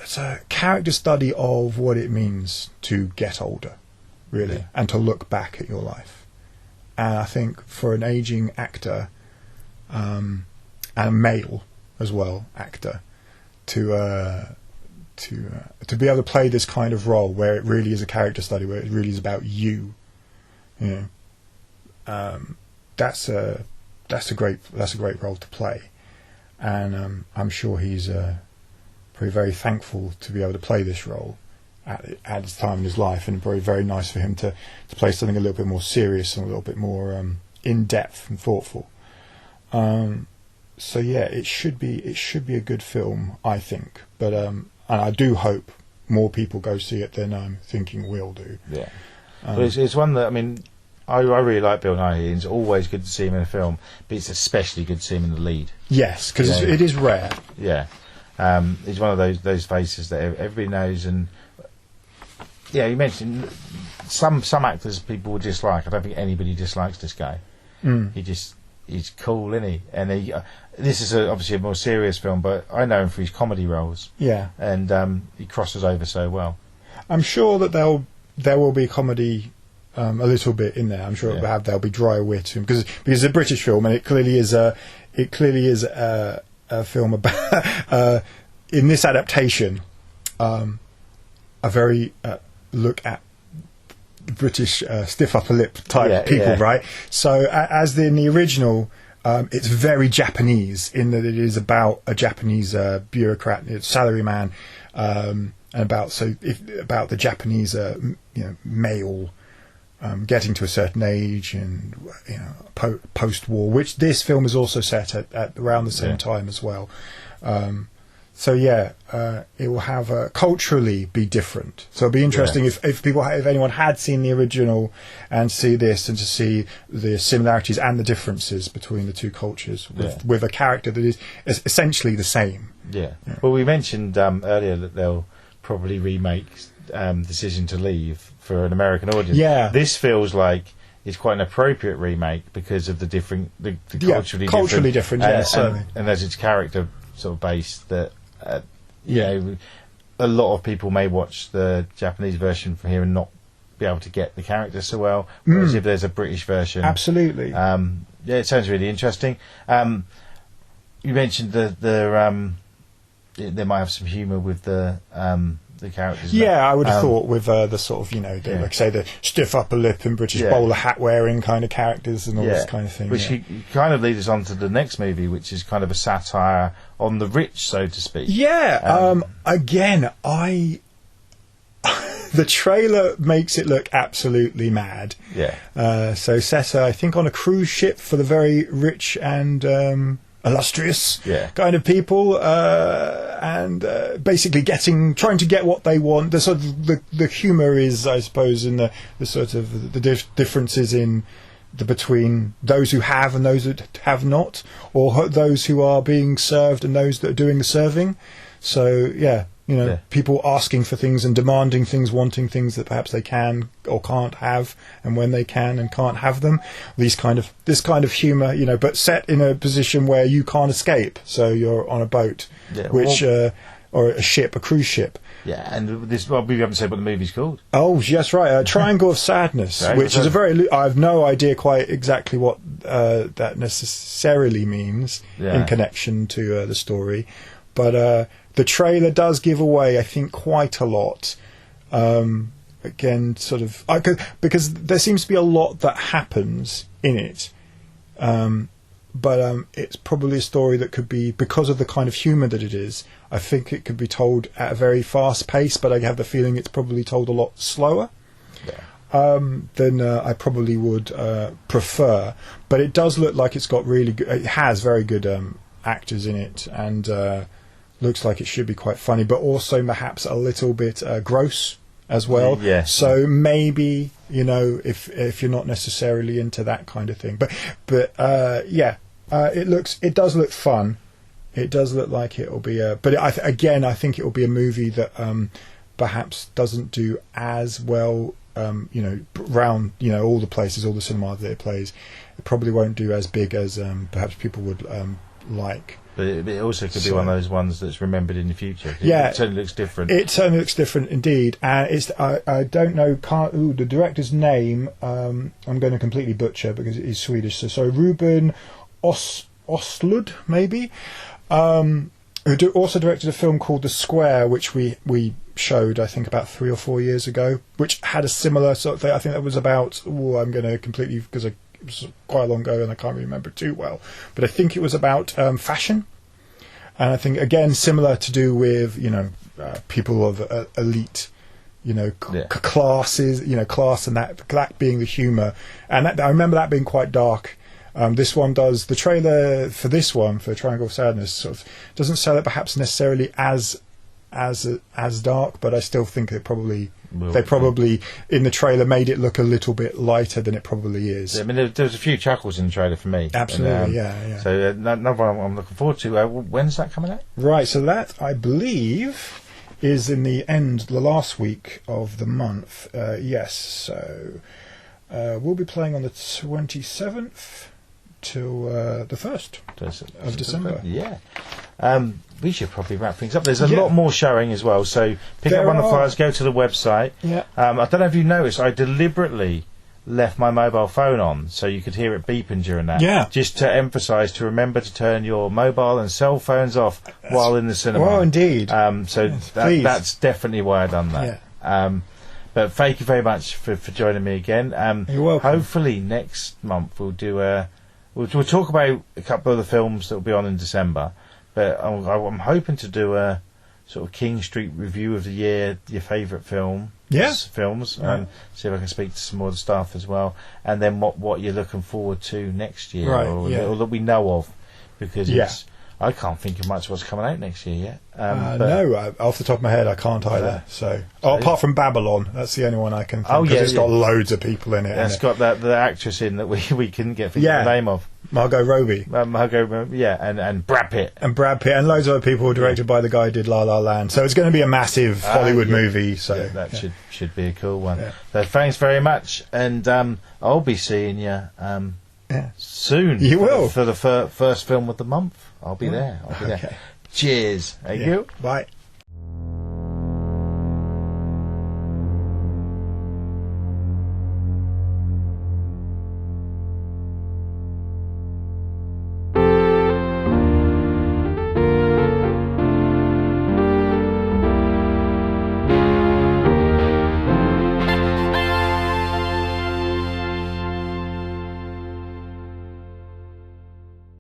It's a character study of what it means to get older, really, and to look back at your life. And I think for an aging actor, and a male as well actor, to be able to play this kind of role where it really is a character study, where it really is about you, that's a great role to play, and I'm sure he's probably very thankful to be able to play this role at his time in his life, and probably very nice for him to play something a little bit more serious and a little bit more in depth and thoughtful. So yeah, it should be a good film, I think. But and I do hope more people go see it than I'm thinking will do. Yeah. Well, it's one that, I mean, I really like Bill Nighy. It's always good to see him in a film, but it's especially good to see him in the lead. Yes, because it is rare. Yeah. He's one of those faces that everybody knows, and yeah, you mentioned some actors people would dislike. I don't think anybody dislikes this guy. He's cool, isn't he? And this is obviously a more serious film, but I know him for his comedy roles. Yeah, and he crosses over so well. I'm sure that there will be comedy a little bit in there. I'm sure there'll be dry wit because it's a British film, and it clearly is a film about in this adaptation a very look at British stiff upper lip type people, right? So as in the original, it's very Japanese in that it is about a Japanese bureaucrat, salaryman, and about the Japanese male getting to a certain age and post-war, which this film is also set at around the same time as well. It will have culturally be different. So it'll be interesting if anyone had seen the original and see this, and to see the similarities and the differences between the two cultures with a character that is essentially the same. Yeah. Well, we mentioned earlier that they'll probably remake Decision to Leave for an American audience. Yeah. This feels like it's quite an appropriate remake because of the culturally different. And as its character sort of based that. A lot of people may watch the Japanese version from here and not be able to get the character so well, whereas if there's a British version, absolutely, it sounds really interesting. You mentioned they might have some humour with the characters. I would have thought with the sort of like say the stiff upper lip and British bowler hat wearing kind of characters and all this kind of thing. Which kind of leads us on to the next movie, which is kind of a satire on the rich, so to speak. Again, the trailer makes it look absolutely mad. So set, I think, on a cruise ship for the very rich and illustrious kind of people, and basically trying to get what they want. The sort of the humour is, I suppose, in the sort of the differences in between those who have and those that have not, or those who are being served and those that are doing the serving. So people asking for things and demanding things, wanting things that perhaps they can or can't have, and when they can and can't have them. This kind of humour, but set in a position where you can't escape. So you're on a boat, or a ship, a cruise ship. Yeah, and we haven't said what the movie's called. Oh, yes, right. Triangle of Sadness, which is I have no idea quite exactly what that necessarily means in connection to the story, but the trailer does give away, I think, quite a lot. Again, sort of because there seems to be a lot that happens in it, but it's probably a story that could be, because of the kind of humour that it is, I think it could be told at a very fast pace, but I have the feeling it's probably told a lot slower than I probably would prefer. But it does look like it's got it has very good actors in it, and looks like it should be quite funny, but also perhaps a little bit gross as well. So maybe, if you're not necessarily into that kind of thing, but it does look fun. It does look like it will be I think it will be a movie that perhaps doesn't do as well around all the places, all the cinema that it plays. It probably won't do as big as perhaps people would like. But it also could be one of those ones that's remembered in the future. It certainly looks different. It certainly looks different indeed. And it's I don't know the director's name. I'm going to completely butcher because he's Swedish. So Ruben Östlund, maybe, who also directed a film called The Square, which we showed, I think, about 3 or 4 years ago, which had a similar sort of thing. I think that was about, I'm going to completely, because it was quite long ago and I can't really remember too well, but I think it was about fashion, and I think again similar to do with people of elite classes, class, and that being the humour, and that, I remember that being quite dark. This one does, the trailer for this one, for Triangle of Sadness, sort of doesn't sell it perhaps necessarily as as dark, but I still think they probably in the trailer made it look a little bit lighter than it probably is. Yeah, I mean, there's a few chuckles in the trailer for me. Absolutely, yeah. So another one I'm looking forward to. When's that coming out? Right, so that I believe is in the last week of the month. Yes, so we'll be playing on the 27th till the 1st of December. Yeah. We should probably wrap things up. There's a lot more showing as well, so pick up one of the flyers, go to the website. Yeah. I don't know if you noticed, I deliberately left my mobile phone on so you could hear it beeping during that. Yeah. Just to emphasise to remember to turn your mobile and cell phones off while in the cinema. Well, indeed. That's definitely why I've done that. Yeah. But thank you very much for joining me again. You're welcome. Hopefully next month we'll do we'll talk about a couple of the films that will be on in December. But I'm hoping to do a sort of King Street review of the year, your favourite films. Right. See if I can speak to some more of the staff as well, and then what you're looking forward to next year, or that we know of, because I can't think of much what's coming out next year yet. No, off the top of my head, I can't either. Apart from Babylon, that's the only one I can think of. It's got loads of people in it. It's got the actress in that we couldn't get the name of. Margot Robbie. And Brad Pitt. And loads of other people directed by the guy who did La La Land. So it's going to be a massive Hollywood movie. So that should be a cool one. Yeah. So thanks very much, and I'll be seeing you soon. You will for the first film of the month. I'll be there. Cheers. Thank you. Bye.